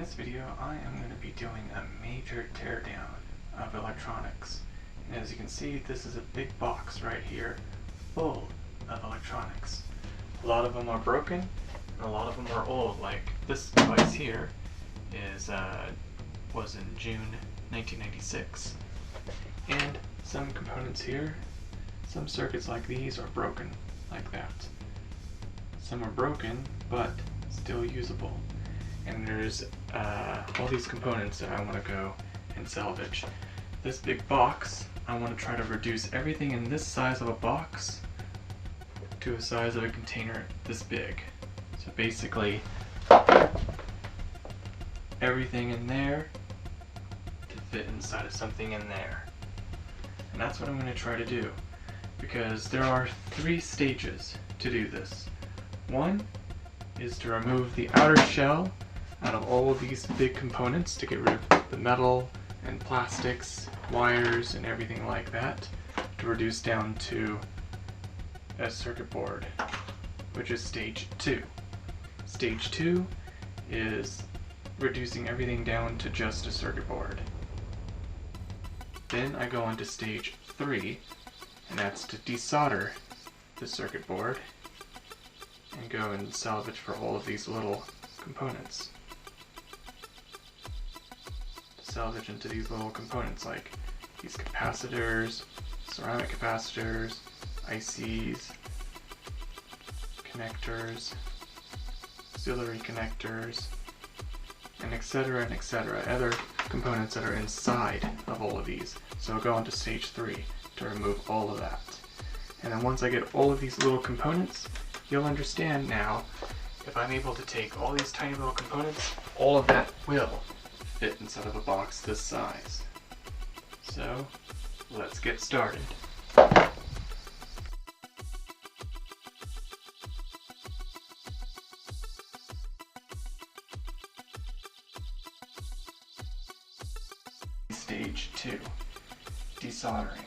this video, I am going to be doing a major teardown of electronics. And as you can see, this is a big box right here full of electronics. A lot of them are broken, and a lot of them are old. Like this device here was in June 1996. And some components here, some circuits like these are broken like that. Some are broken, but still usable. And there's all these components that I want to go and salvage. This big box, I want to try to reduce everything in this size of a box to a size of a container this big. So basically, everything in there to fit inside of something in there. And that's what I'm going to try to do, because there are 3 stages to do this. One is to remove the outer shell out of all of these big components to get rid of the metal and plastics, wires, and everything like that, to reduce down to a circuit board, which is stage 2. Stage 2 is reducing everything down to just a circuit board. Then I go on to stage 3, and that's to desolder the circuit board and go and salvage for all of these little components. Salvage into these little components like these capacitors, ceramic capacitors, ICs, connectors, auxiliary connectors, and etc. and etc. Other components that are inside of all of these. So I'll go on to stage 3 to remove all of that. And then once I get all of these little components, you'll understand now, if I'm able to take all these tiny little components, all of that will fit inside of a box this size. So, let's get started. Stage 2, desoldering.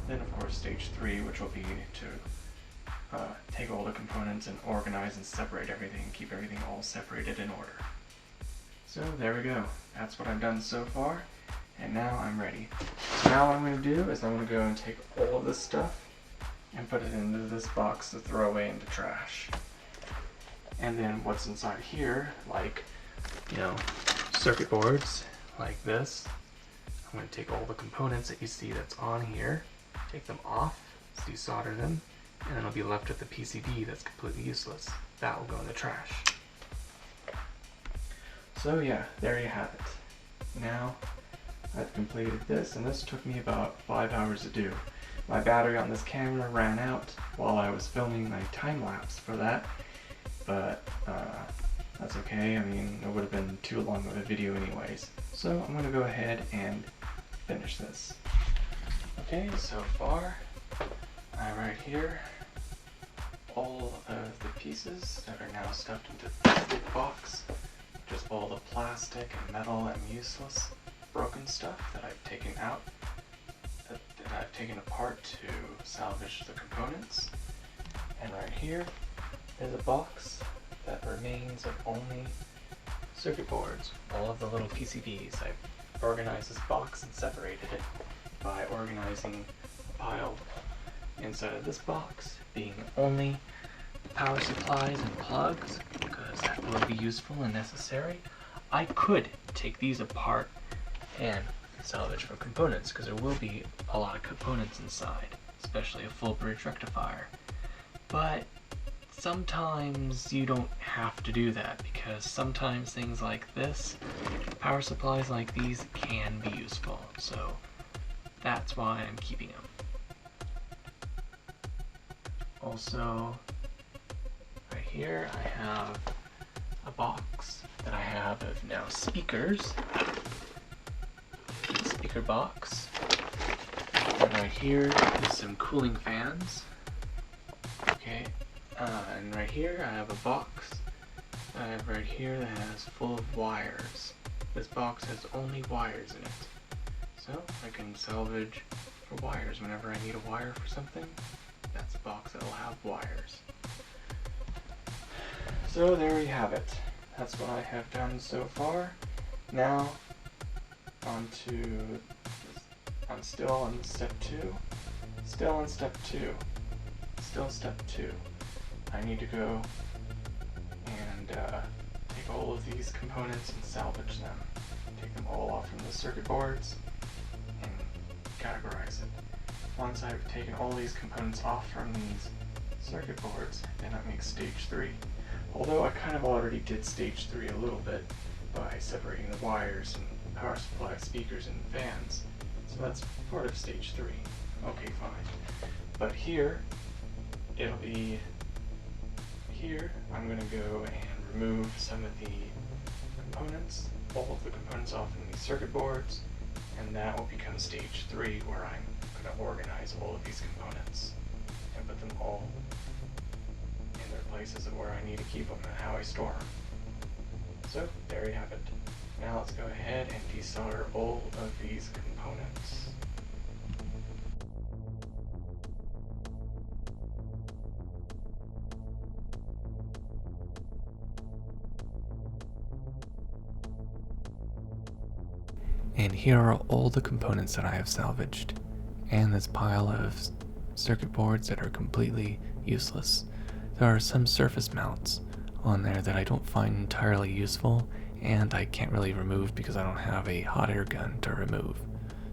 Then of course stage 3, which will be to take all the components and organize and separate everything, keep everything all separated in order. So there we go. That's what I've done so far, and now I'm ready. So now what I'm going to do is I'm going to go and take all of this stuff and put it into this box to throw away into trash. And then what's inside here, like, circuit boards like this, I'm going to take all the components that you see that's on here, take them off, desolder them, and then I'll be left with the PCB that's completely useless. That will go in the trash. So yeah, there you have it. Now I've completed this, and this took me about 5 hours to do. My battery on this camera ran out while I was filming my time lapse for that, but that's okay. I mean, it would have been too long of a video anyways. So I'm going to go ahead and finish this. Okay, so far I have right here all of the pieces that are now stuffed into this big box. Just all the plastic and metal and useless broken stuff that I've taken out, that I've taken apart to salvage the components. And right here is a box that remains of only circuit boards, all of the little PCBs. I've organized this box and separated it by organizing a pile inside of this box being only power supplies and plugs, because that will be useful and necessary. I could take these apart and salvage for components, because there will be a lot of components inside, especially a full bridge rectifier. But sometimes you don't have to do that, because sometimes things like this, power supplies like these, can be useful. So that's why I'm keeping them. Also, right here I have a box that I have of now speakers. Speaker box. And right here is some cooling fans. Okay, and right here I have a box that I have right here that has full of wires. This box has only wires in it. So I can salvage for wires whenever I need a wire for something. That's a box that will have wires. So there we have it. That's what I have done so far. Now, I'm still on step 2. Still on step 2. Still step 2. I need to go and take all of these components and salvage them. Take them all off from the circuit boards and categorize it. Once I've taken all these components off from these circuit boards, then that makes stage 3. Although I kind of already did stage 3 a little bit by separating the wires and power supply, speakers, and fans. So that's part of stage 3. Okay, fine. But here, I'm going to go and remove some of the components, all of the components off from these circuit boards, and that will become stage 3, where I'm going to organize all of these components and put them all in their places of where I need to keep them and how I store them. So there you have it. Now let's go ahead and desolder all of these components. And here are all the components that I have salvaged, and this pile of circuit boards that are completely useless. There are some surface mounts on there that I don't find entirely useful, and I can't really remove because I don't have a hot air gun to remove.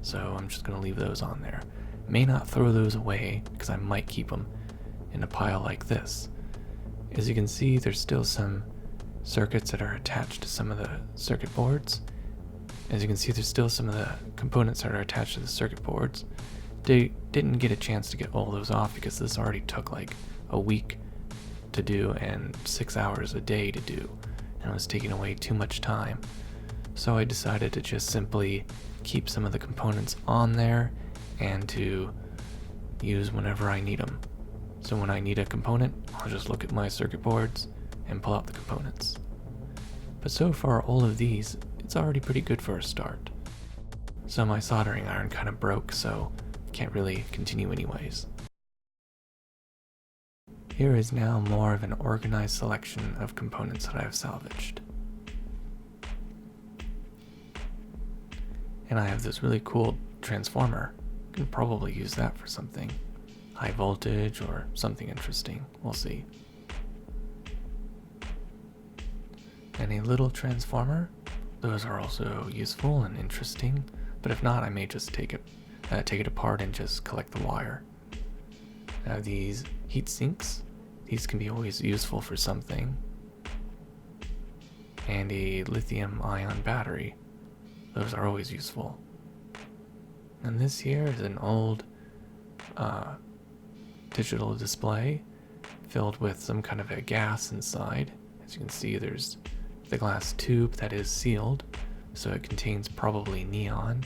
So I'm just going to leave those on there. May not throw those away because I might keep them in a pile like this. As you can see, there's still some circuits that are attached to some of the circuit boards. As you can see, there's still some of the components that are attached to the circuit boards. They didn't get a chance to get all those off because this already took like a week to do and 6 hours a day to do, and it was taking away too much time. So I decided to just simply keep some of the components on there and to use whenever I need them. So when I need a component, I'll just look at my circuit boards and pull out the components. But so far, all of these, it's already pretty good for a start. So my soldering iron kind of broke, so can't really continue anyways. Here is now more of an organized selection of components that I have salvaged. And I have this really cool transformer. I can probably use that for something. High voltage or something interesting, we'll see. And a little transformer. Those are also useful and interesting, but if not, I may just take it apart and just collect the wire. Now these heat sinks, these can be always useful for something. And a lithium-ion battery, those are always useful. And this here is an old digital display filled with some kind of a gas inside. As you can see, there's the glass tube that is sealed, so it contains probably neon.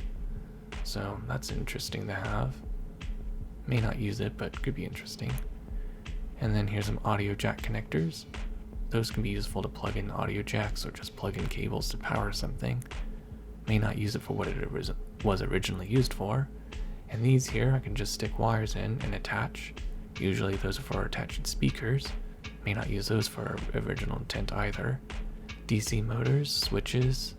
So that's interesting to have. May not use it, but could be interesting. And then here's some audio jack connectors. Those can be useful to plug in audio jacks or just plug in cables to power something. May not use it for what it was originally used for. And these here, I can just stick wires in and attach. Usually those are for attaching speakers. May not use those for original intent either. DC motors, switches,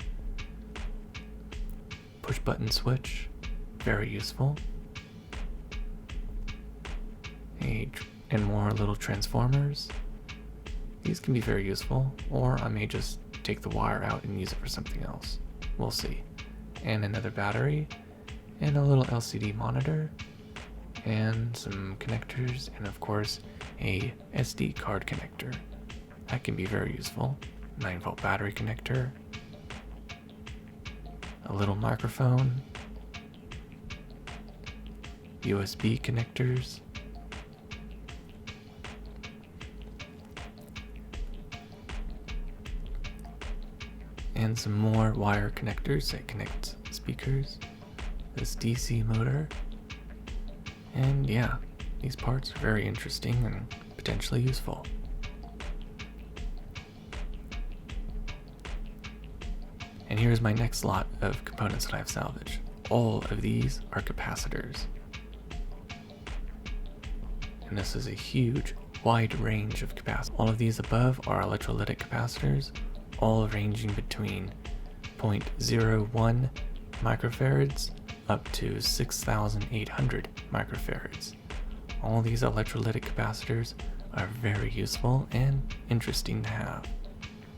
push button switch, very useful. And more little transformers. These can be very useful, or I may just take the wire out and use it for something else. We'll see. And another battery, and a little LCD monitor, and some connectors, and of course a SD card connector. That can be very useful. 9-volt battery connector, a little microphone, USB connectors, and some more wire connectors that connect speakers, this DC motor, and yeah, these parts are very interesting and potentially useful. And here's my next lot of components that I have salvaged. All of these are capacitors. And this is a huge wide range of capacitors. All of these above are electrolytic capacitors, all ranging between 0.01 microfarads up to 6,800 microfarads. All these electrolytic capacitors are very useful and interesting to have,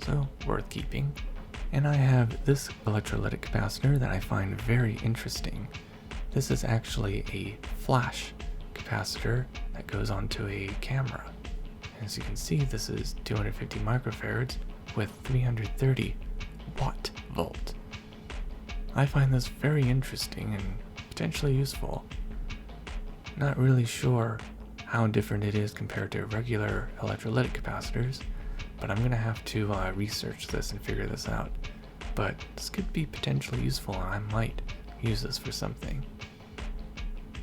so worth keeping. And I have this electrolytic capacitor that I find very interesting. This is actually a flash capacitor that goes onto a camera. As you can see, this is 250 microfarads with 330 watt volt. I find this very interesting and potentially useful. Not really sure how different it is compared to regular electrolytic capacitors, but I'm gonna have to research this and figure this out. But this could be potentially useful and I might use this for something.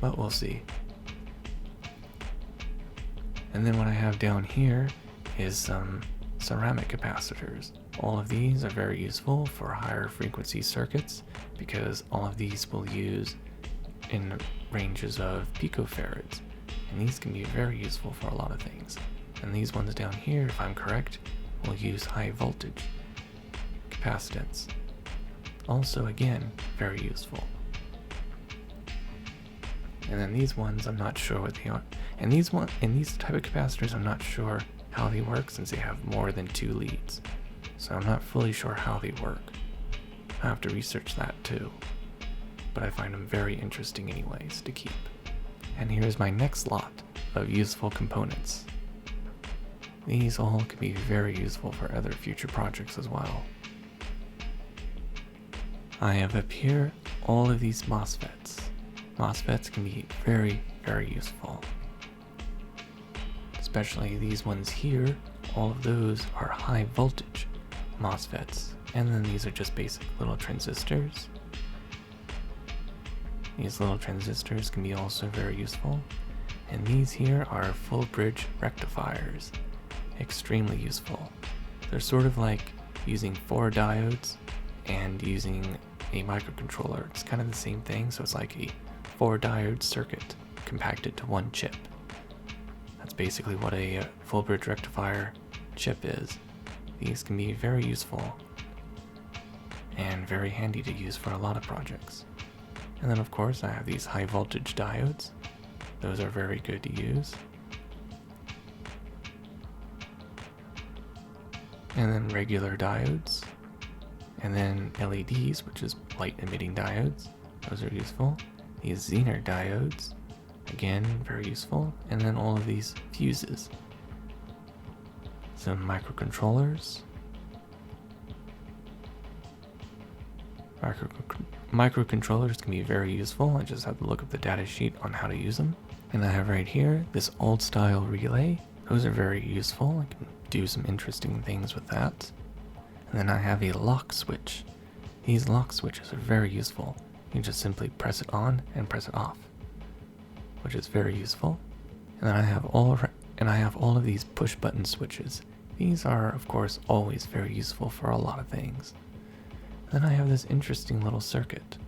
But we'll see. And then what I have down here is some ceramic capacitors. All of these are very useful for higher frequency circuits because all of these will use in ranges of picofarads, and these can be very useful for a lot of things. And these ones down here, if I'm correct, will use high voltage capacitance. Also, again, very useful. And then these ones, I'm not sure what they are. And these type of capacitors, I'm not sure how they work since they have more than 2 leads. So I'm not fully sure how they work. I have to research that too. But I find them very interesting anyways to keep. And here's my next lot of useful components. These all can be very useful for other future projects as well. I have up here all of these MOSFETs. MOSFETs can be very, very useful. Especially these ones here, all of those are high voltage MOSFETs. And then these are just basic little transistors. These little transistors can be also very useful. And these here are full bridge rectifiers. Extremely useful. They're sort of like using 4 diodes and using a microcontroller. It's kind of the same thing, so it's like a 4 diode circuit compacted to 1 chip. That's basically what a full bridge rectifier chip is. These can be very useful and very handy to use for a lot of projects. And then of course I have these high voltage diodes. Those are very good to use. And then regular diodes. And then LEDs, which is light emitting diodes. Those are useful. These Zener diodes, again, very useful. And then all of these fuses. Some microcontrollers. Microcontrollers can be very useful. I just have to look up the data sheet on how to use them. And I have right here this old style relay. Those are very useful. I can do some interesting things with that. And then I have a lock switch. These lock switches are very useful. You just simply press it on and press it off, which is very useful. And then I have all of these push button switches. These are of course always very useful for a lot of things. Then I have this interesting little circuit.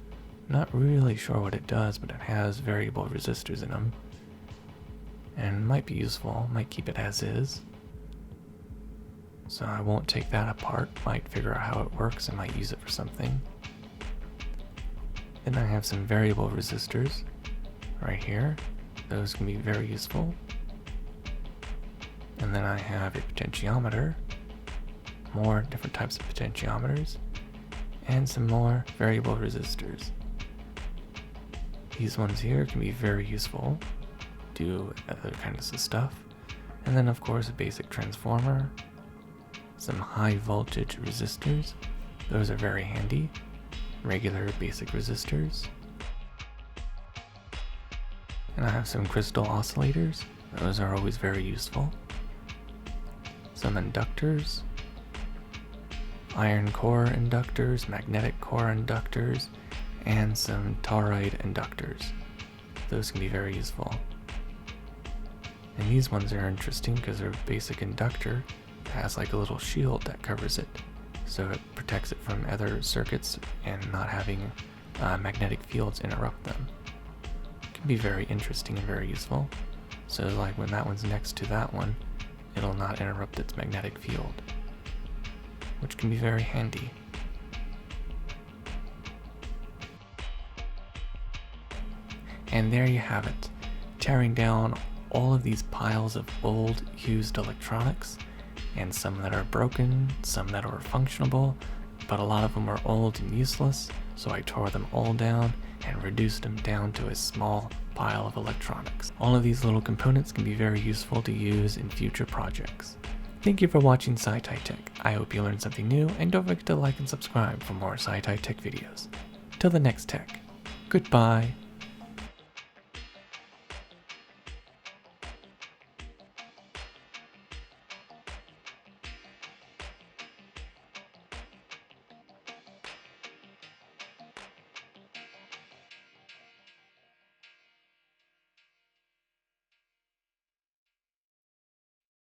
Not really sure what it does, but it has variable resistors in them. And might be useful, might keep it as is. So I won't take that apart, might figure out how it works and might use it for something. Then I have some variable resistors right here. Those can be very useful. And then I have a potentiometer, more different types of potentiometers, and some more variable resistors. These ones here can be very useful, do other kinds of stuff. And then of course a basic transformer, some high voltage resistors, those are very handy, regular basic resistors. And I have some crystal oscillators, those are always very useful. Some inductors, iron core inductors, magnetic core inductors, and some toroid inductors. Those can be very useful. And these ones are interesting because they're a basic inductor that has like a little shield that covers it, so it protects it from other circuits and not having magnetic fields interrupt them. It can be very interesting and very useful. So like when that one's next to that one, it'll not interrupt its magnetic field, which can be very handy. And there you have it, tearing down all of these piles of old used electronics, and some that are broken, some that are functionable, but a lot of them are old and useless, so I tore them all down and reduced them down to a small pile of electronics. All of these little components can be very useful to use in future projects. Thank you for watching SciTi Tech. I hope you learned something new, and don't forget to like and subscribe for more SciTi Tech videos. Till the next tech, goodbye.